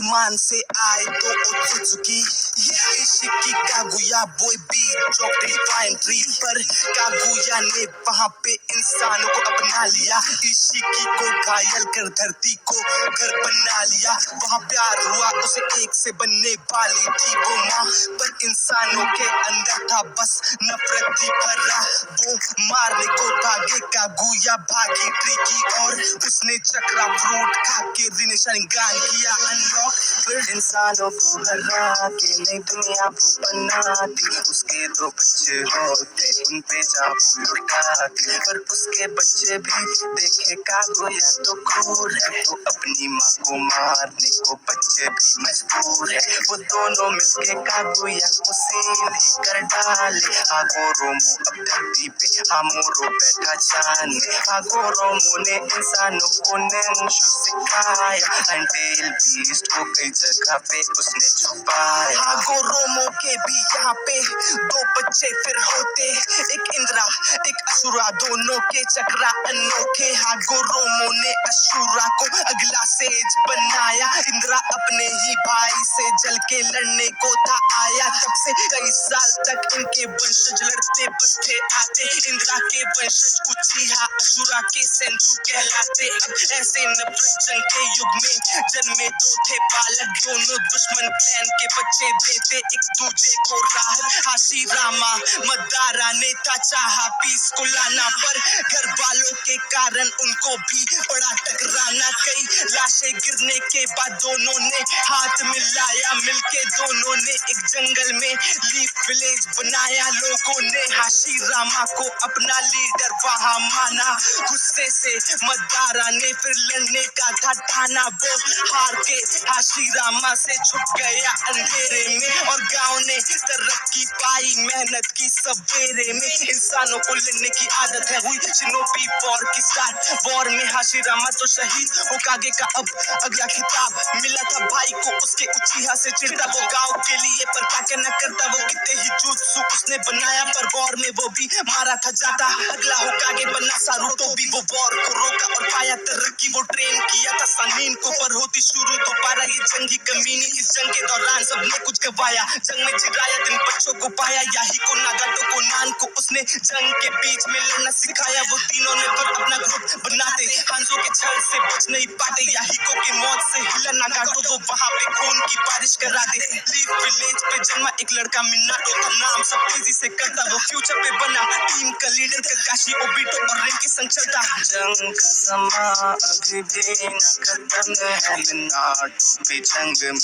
आसमान से आए तो ओत्सुकी इशिकी कागुया बोय beat drop the divine tree पर कागुया ने वहां पे इंसानों को अपना लिया। इशिकी को घायल कर धरती को घर बना लिया। वहां प्यार हुआ उसे एक से बनने वाली थी वो माँ, पर इंसानों के अंदर था बस नफरत थी भरा। वो मारने को भागे कागुया भागी ट्री की और उसने चक्रा फ्रूट खा के रिनिशान किया अनलॉक। फिर इंसानों को हरा के नई दुनिया बनाती। उसके दो बच्चे होते उन पे जादू लुटाती, पर उसके बच्चे भी देखे कागुया तो क्रूर है, तो अपनी माँ को मारने को बच्चे भी मजबूर है। वो दोनों मिलके कागुया को सील कर डाले। हागोरोमो अब धरती पे हामोरो बैठा चांद में। हागोरोमो ने इंसानों को नेंशु सिखाया। अंटिल बीस्ट को कई जगह पे उसने छुपाया। हागोरोमो के भी यहाँ पे दो बच्चे फिर होते, एक इंद्रा एक असुरा, दोनों के चक्रा अनोखे। हागोरोमो ने असुरा को अगला सेज बनाया। इंद्रा अपने ही भाई से जल के लड़ने को था आया। तब से कई साल तक इनके वंशज लड़ते बसते आते। इंद्रा के वंशज उचिहा, असुरा के सेंजू कहलाते। अब ऐसे नफरत जंग के युग में जन्मे दो थे बालक, दोनों दुश्मन क्लैन के बच्चे देते एक दूजे को राहत। हाशिरामा मदारा ने था चाहा पीस को लाना, पर घर वालों के कारण उनको भी बड़ा टकराना। कई लाशें गिरने के बाद दोनों ने हाथ मिलाया। मिलके दोनों ने एक जंगल में लीफ विलेज बनाया। लोगों ने हाशिरामा को अपना लीडर वहां माना। गुस्से से मदारा ने फिर लड़ने का था ठाना। वो हार के हाशिरामा से छुप गया अंधेरे में, और गांव ने तरक्की पाई मेहनत की सवेरे में। इंसानों को लड़ने की आदत है, हुई शिनोबी वॉर की स्टार्ट। वॉर में हाशिरामा तो शहीद होकागे का अब अगला खिताब मिला था भाई को उसके उचिहा से। चिढ़ता वो गांव के लिए पर क्या न करता। वो कितने ही जुत्सु उसने बनाया, पर वॉर में वो भी मारा था जाता। अगला होकागे बना सारूतो भी, वो वॉर को रोका और पाया तरक्की। वो ट्रेन किया था सनीन को, पर होती शुरू दोबारा ये जंगी कमीनी। इस जंग के दौरान सबने कुछ गवाया, जंग में जिराया दिन बच्चों को पाया। याही को नागाटो को नान को उसने जंग के बीच में लड़ना सिखाया। वो तीनों ने पर अपना ग्रुप बनाते, हांजो के छल से बच नहीं पाते। याहिको की मौत से हिला नागाटो, वो वहां पे खून की बारिश करा दे। लीफ विलेज पे जन्मा एक लड़का मिनाटो का नाम सब तेजी से करता। वो फ्यूचर पे बना टीम का लीडर, काकाशी ओबिटो और रेन के संग चलता। जंग का समा अभी भी न खत्म है, मिनाटो पे जंग में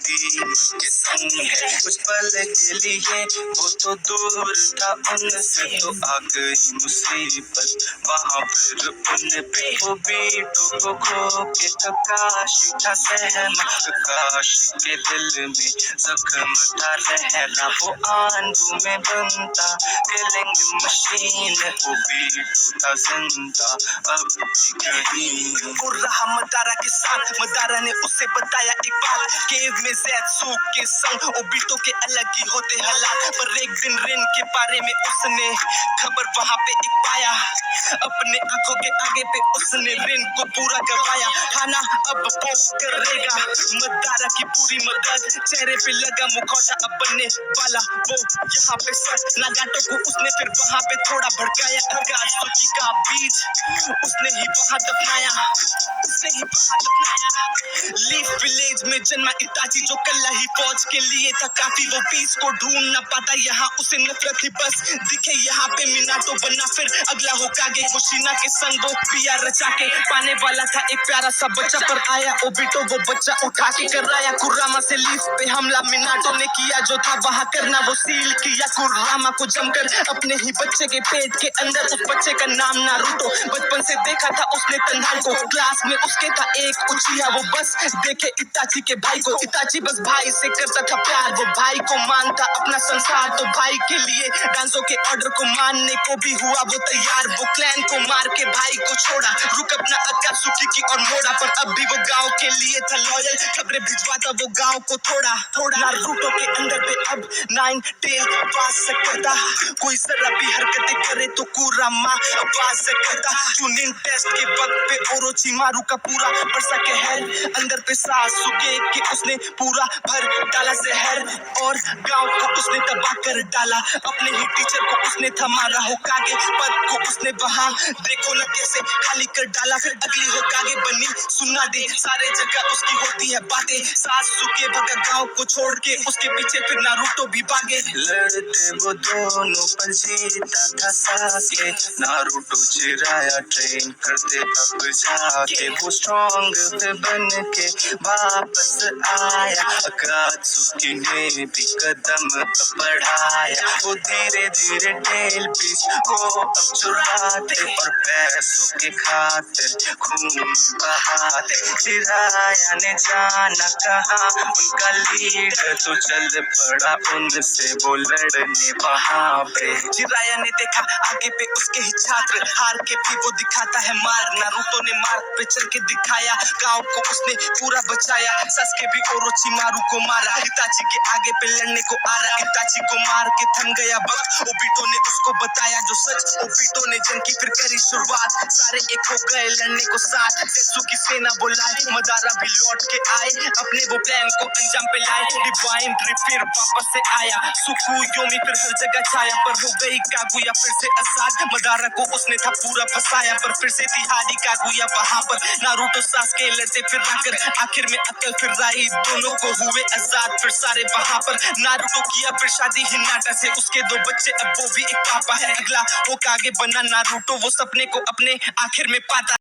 टीम के संग है। कुछ पल के लिए वो तो दूर था उनसे, तो आ गई मुसीबत वहां पर उन पे। ओबिटो को खो के काकाशी था सहमा। काकाशी के दिल में जख्म था रहना। वो आंधू में बनता किलिंग मशीन। ओबिटो था जिंदा अब भी कहीं। वो रहा मदारा के साथ, मदारा ने उसे बताया एक बात। केव में ज़ेत्सु के संग ओबिटो के अलग ही होते हालात, पर एक दिन रिन के बारे में उसने खबर वहां पे एक पाया। अपने आंखों के आगे पे उसने रिन को पूरा गवाया। खाना अब वो करेगा मदारा की पूरी मदद। चेहरे पे लगा मुखौटा अब बनने वाला वो यहाँ पे सच। नागाटो को उसने फिर वहां पे थोड़ा भड़काया। अगात्सुकी का बीज उसने ही वहां दफनाया, उसने ही वहां दफनाया। लीफ विलेज में जन्मा इताची जो कल्ला ही फौज के लिए था काफी। वो पीस को ढूंढ न पाता, यहाँ उसे नफरत ही बस दिखे। यहाँ पे मिनाटो बना फिर अगला होकागे। कुशिना के संग वो पिया रचा के पाने वाला था एक प्यारा सा बच्चा, पर आया ओबिटो वो बच्चा उठा के कराया। कुरामा से लीफ पे हमला मिनाटो ने किया जो था वहां करना। वो सील किया कुरामा को जमकर अपने ही बच्चे के पेट के अंदर। उस बच्चे का नाम नारुतो, बचपन से देखा था उसने तन्हाई को। क्लास में उसके था एक उचिहा, वो बस देखे इताची के भाई को। इताची बस भाई से करता था प्यार, वो भाई को मानता अपना संसार। तो भाई के लिए डांसो के ऑर्डर को मानने को भी हुआ वो तैयार, वो क्लैन को मार के भाई को छोड़ा, रुक अपना अकात्सुकी की और मोड़ा, पर अब भी वो गांव के लिए था लॉयल, खबरें भिजवाता वो गांव को थोड़ा थोड़ा। नारुतो के अंदर पे अब 9 टेल पास सकता, कोई जरा भी हरकतें करे तो कुरामा आवाज करता। चुनिन टेस्ट के वक्त पे ओरोचिमारू का पूरा बरसा कहर, अंदर पे सासुके के उसने पूरा भर डाला जहर, और गांव को उसने तबाह कर डाला, अपने ही टीचर को उसने थमारा, होकागे पद को उसने वहां देखो न कैसे खाली कर डाला। फिर अगली होकागे बनी, सुना दे सारे जगह उसकी होती है बातें, सासुके भगा गांव को छोड़ के, उसके पीछे फिर नारुतो भी भागे। लड़ते वो दोनों पर जीता था साके, नारुतो चिराया ट्रेन करते अब जाके, वो स्ट्रॉन्ग बन के वापस आया, अकात्सुकी ने भी कदम बढ़ाया, वो धीरे धीरे टेल पीस को अब चुराते, और पैसों के खातिर खून बहाते। चिराया ने जाना कहा उनका लीडर, तो चल पड़ा उनसे वो लड़ने वहां पे। चिराया ने देखा आगे पे उसके ही छात्र, हार के भी वो दिखाता है मार, नारुतो ने मार्ग पे चल के दिखाया, गांव को उसने पूरा बचाया, सासुके भी ओरोचिमारू को मारा, इताची के आगे पे लड़ने को आ रहा, इताची को मार के थम गया वक्त, ओबिटो ने उसको बताया जो सच, ओबिटो ने जंग की फिर करी शुरुआत, सारे एक हो गए लड़ने को साथ, ज़ेत्सु की सेना बुलाई, मदारा भी लौट के आए, अपने वो प्लान को अंजाम पे लाए, डिवाइन ट्री फिर वापस से आया, सुकुयोमी फिर हर जगह छाया, पर हो गई कागुया फिर से आजाद, मदारा को उसने था पूरा फंसाया, पर फिर से तिहारी कागुया वहां पर, नारुतो सासुके लड़ते फिर आकर, आखिर में अकल फिर आई, दोनों को हुए आजाद फिर सारे वहां पर, नारुतो किया फिर शादी हिनाटा से, उसके 2 बच्चे अब वो भी एक पापा है, अगला होकागे बना नारुतो, वो सपने को अपने आखिर में पाता।